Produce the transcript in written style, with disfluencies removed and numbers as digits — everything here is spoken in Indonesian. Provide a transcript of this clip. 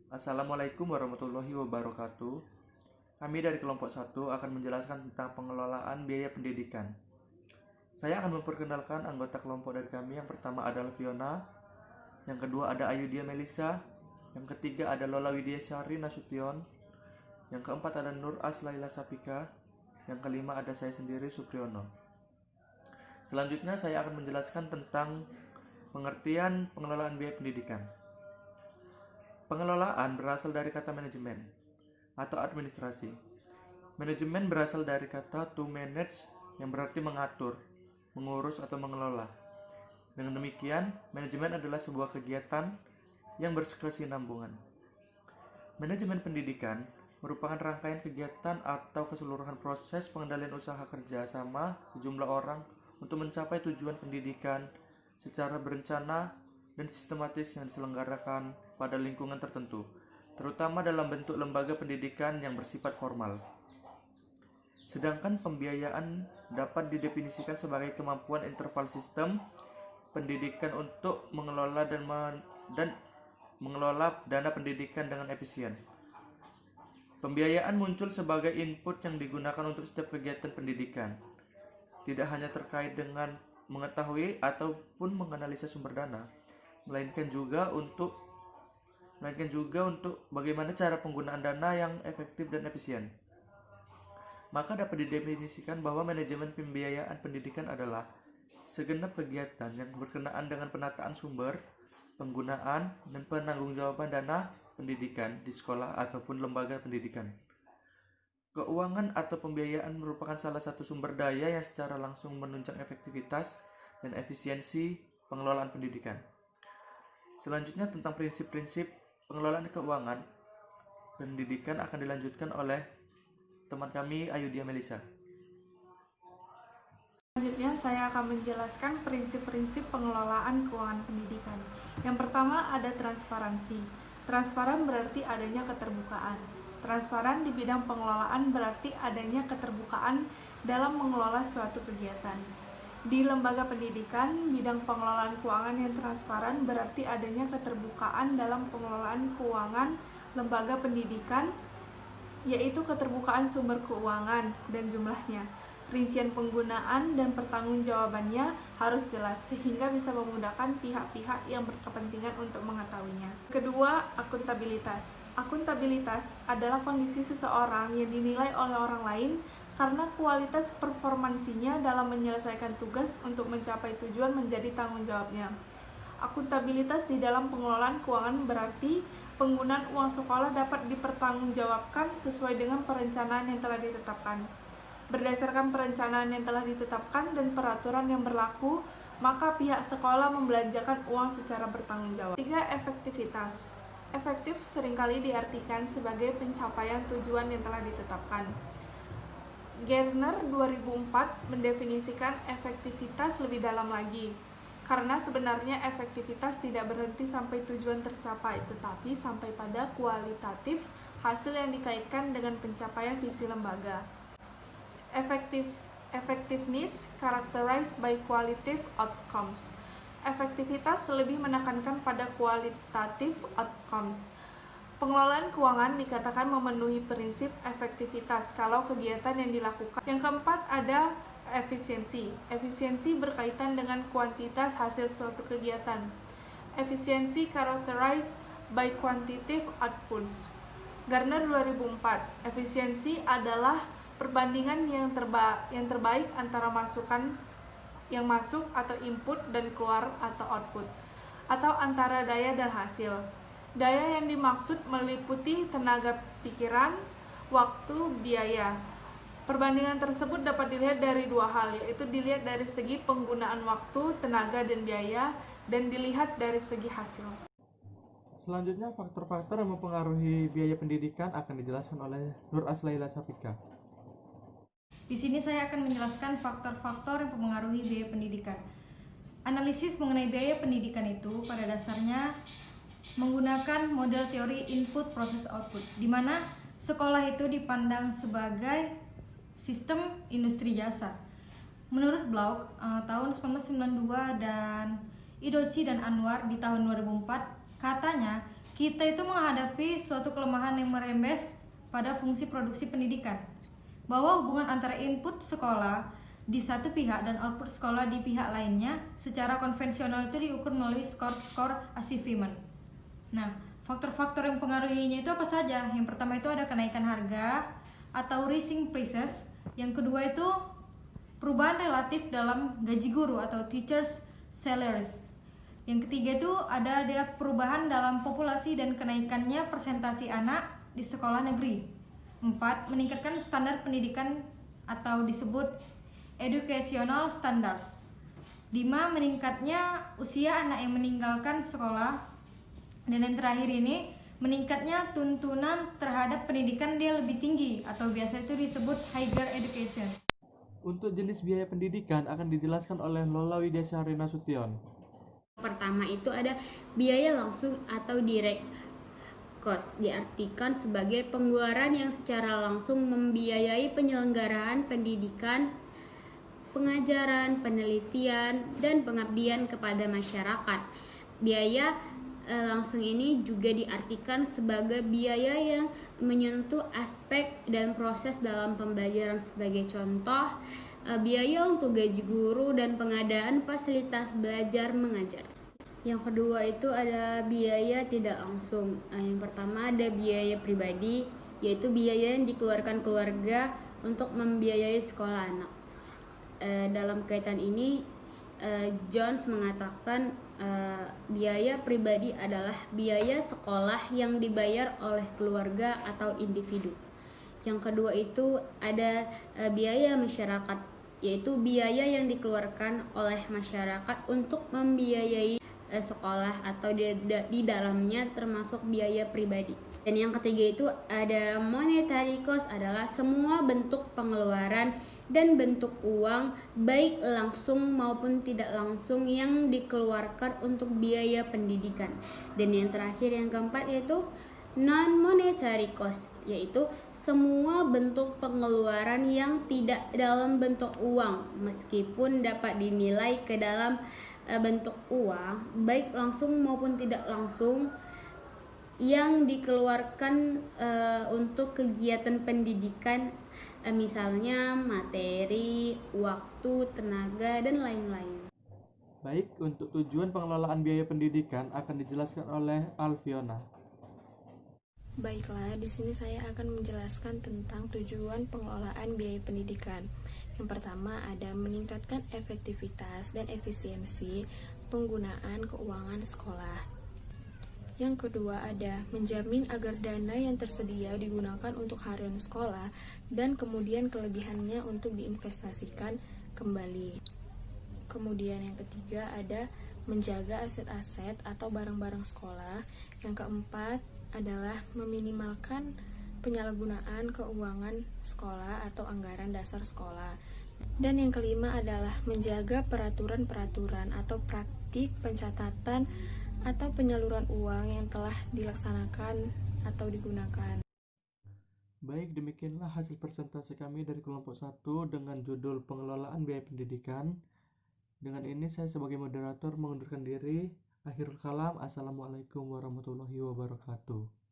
Assalamualaikum warahmatullahi wabarakatuh. Kami dari kelompok 1 akan menjelaskan tentang pengelolaan biaya pendidikan. Saya akan memperkenalkan anggota kelompok dari kami. Yang pertama adalah Fiona, yang kedua ada Ayudia Melisa, yang ketiga ada Lola Widiasyari Nasution, yang keempat ada Nur Aslaila Sapika, yang kelima ada saya sendiri Supriyono. Selanjutnya saya akan menjelaskan tentang pengertian pengelolaan biaya pendidikan. Pengelolaan berasal dari kata manajemen atau administrasi. Manajemen berasal dari kata to manage yang berarti mengatur, mengurus atau mengelola. Dengan demikian, manajemen adalah sebuah kegiatan yang berkesinambungan. Manajemen pendidikan merupakan rangkaian kegiatan atau keseluruhan proses pengendalian usaha kerja sama sejumlah orang untuk mencapai tujuan pendidikan secara berencana dan sistematis yang diselenggarakan pada lingkungan tertentu, terutama dalam bentuk lembaga pendidikan yang bersifat formal. Sedangkan pembiayaan dapat didefinisikan sebagai kemampuan interval sistem pendidikan untuk mengelola dan mengelola dana pendidikan dengan efisien. Pembiayaan muncul sebagai input yang digunakan untuk setiap kegiatan pendidikan, tidak hanya terkait dengan mengetahui ataupun menganalisa sumber dana, melainkan juga untuk bagaimana cara penggunaan dana yang efektif dan efisien. Maka dapat didefinisikan bahwa manajemen pembiayaan pendidikan adalah segenap kegiatan yang berkenaan dengan penataan sumber, penggunaan, dan penanggung-jawaban dana pendidikan di sekolah ataupun lembaga pendidikan. Keuangan atau pembiayaan merupakan salah satu sumber daya yang secara langsung menunjang efektivitas dan efisiensi pengelolaan pendidikan. Selanjutnya tentang prinsip-prinsip pengelolaan keuangan pendidikan akan dilanjutkan oleh teman kami Ayudia Melisa. Selanjutnya saya akan menjelaskan prinsip-prinsip pengelolaan keuangan pendidikan. Yang pertama ada transparansi. Transparan berarti adanya keterbukaan. Transparan di bidang pengelolaan berarti adanya keterbukaan dalam mengelola suatu kegiatan. Di lembaga pendidikan, bidang pengelolaan keuangan yang transparan berarti adanya keterbukaan dalam pengelolaan keuangan lembaga pendidikan, yaitu keterbukaan sumber keuangan dan jumlahnya. Rincian penggunaan dan pertanggungjawabannya harus jelas sehingga bisa memudahkan pihak-pihak yang berkepentingan untuk mengetahuinya. Kedua, akuntabilitas. Akuntabilitas adalah kondisi seseorang yang dinilai oleh orang lain karena kualitas performansinya dalam menyelesaikan tugas untuk mencapai tujuan menjadi tanggung jawabnya. Akuntabilitas di dalam pengelolaan keuangan berarti penggunaan uang sekolah dapat dipertanggungjawabkan sesuai dengan perencanaan yang telah ditetapkan. Berdasarkan perencanaan yang telah ditetapkan dan peraturan yang berlaku, maka pihak sekolah membelanjakan uang secara bertanggung jawab. 3. Efektivitas. Efektif seringkali diartikan sebagai pencapaian tujuan yang telah ditetapkan. Gartner 2004 mendefinisikan efektivitas lebih dalam lagi, karena sebenarnya efektivitas tidak berhenti sampai tujuan tercapai, tetapi sampai pada kualitatif hasil yang dikaitkan dengan pencapaian visi lembaga. Effectiveness characterized by qualitative outcomes. Efektivitas lebih menekankan pada kualitatif outcomes. Pengelolaan keuangan dikatakan memenuhi prinsip efektivitas kalau kegiatan yang dilakukan. Yang keempat ada efisiensi. Efisiensi berkaitan dengan kuantitas hasil suatu kegiatan. Efisiensi characterized by quantitative outputs. Gartner 2004, efisiensi adalah perbandingan yang terbaik antara masukan yang masuk atau input dan keluar atau output, atau antara daya dan hasil. Daya yang dimaksud meliputi tenaga pikiran, waktu, biaya. Perbandingan tersebut dapat dilihat dari dua hal, yaitu dilihat dari segi penggunaan waktu, tenaga, dan biaya, dan dilihat dari segi hasil. Selanjutnya faktor-faktor yang mempengaruhi biaya pendidikan akan dijelaskan oleh Nur Aslaila Sapika. Di sini saya akan menjelaskan faktor-faktor yang mempengaruhi biaya pendidikan. Analisis mengenai biaya pendidikan itu pada dasarnya menggunakan model teori input proses output, di mana sekolah itu dipandang sebagai sistem industri jasa. Menurut Blau tahun 1992 dan Idochi dan Anwar di tahun 2004, katanya kita itu menghadapi suatu kelemahan yang merembes pada fungsi produksi pendidikan, bahwa hubungan antara input sekolah di satu pihak dan output sekolah di pihak lainnya secara konvensional itu diukur melalui skor-skor achievement. Nah, faktor-faktor yang mempengaruhinya itu apa saja? Yang pertama itu ada kenaikan harga atau rising prices. Yang kedua itu perubahan relatif dalam gaji guru atau teachers salaries. Yang ketiga itu ada dia perubahan dalam populasi dan kenaikannya persentase anak di sekolah negeri. 4. Meningkatkan standar pendidikan atau disebut educational standards. 5. Meningkatnya usia anak yang meninggalkan sekolah. Dan yang terakhir ini, meningkatnya tuntunan terhadap pendidikan dia lebih tinggi atau biasa itu disebut higher education. Untuk jenis biaya pendidikan akan dijelaskan oleh Lola Widyasari Nasution. Pertama itu ada biaya langsung atau direct cost, diartikan sebagai pengeluaran yang secara langsung membiayai penyelenggaraan pendidikan, pengajaran, penelitian, dan pengabdian kepada masyarakat. Biaya langsung ini juga diartikan sebagai biaya yang menyentuh aspek dan proses dalam pembelajaran, sebagai contoh biaya untuk gaji guru dan pengadaan fasilitas belajar mengajar. Yang kedua itu ada biaya tidak langsung. Yang pertama ada biaya pribadi, yaitu biaya yang dikeluarkan keluarga untuk membiayai sekolah anak. Dalam kaitan ini Jones mengatakan biaya pribadi adalah biaya sekolah yang dibayar oleh keluarga atau individu. Yang kedua itu ada biaya masyarakat, yaitu biaya yang dikeluarkan oleh masyarakat untuk membiayai sekolah atau di dalamnya termasuk biaya pribadi. Dan yang ketiga itu ada monetary cost, adalah semua bentuk pengeluaran dan bentuk uang baik langsung maupun tidak langsung yang dikeluarkan untuk biaya pendidikan. Dan yang terakhir yang keempat yaitu non-monetary cost, yaitu semua bentuk pengeluaran yang tidak dalam bentuk uang meskipun dapat dinilai ke dalam bentuk uang baik langsung maupun tidak langsung yang dikeluarkan untuk kegiatan pendidikan, misalnya materi, waktu, tenaga, dan lain-lain. Baik, untuk tujuan pengelolaan biaya pendidikan akan dijelaskan oleh Alfiona. Baiklah, di sini saya akan menjelaskan tentang tujuan pengelolaan biaya pendidikan. Yang pertama ada meningkatkan efektivitas dan efisiensi penggunaan keuangan sekolah. Yang kedua ada menjamin agar dana yang tersedia digunakan untuk harian sekolah dan kemudian kelebihannya untuk diinvestasikan kembali. Kemudian yang ketiga ada menjaga aset-aset atau barang-barang sekolah. Yang keempat adalah meminimalkan penyalahgunaan keuangan sekolah atau anggaran dasar sekolah. Dan yang kelima adalah menjaga peraturan-peraturan atau praktik pencatatan atau penyaluran uang yang telah dilaksanakan atau digunakan. Baik, demikianlah hasil presentasi kami dari kelompok 1 dengan judul pengelolaan biaya pendidikan. Dengan ini saya sebagai moderator mengundurkan diri. Akhirul kalam, assalamualaikum warahmatullahi wabarakatuh.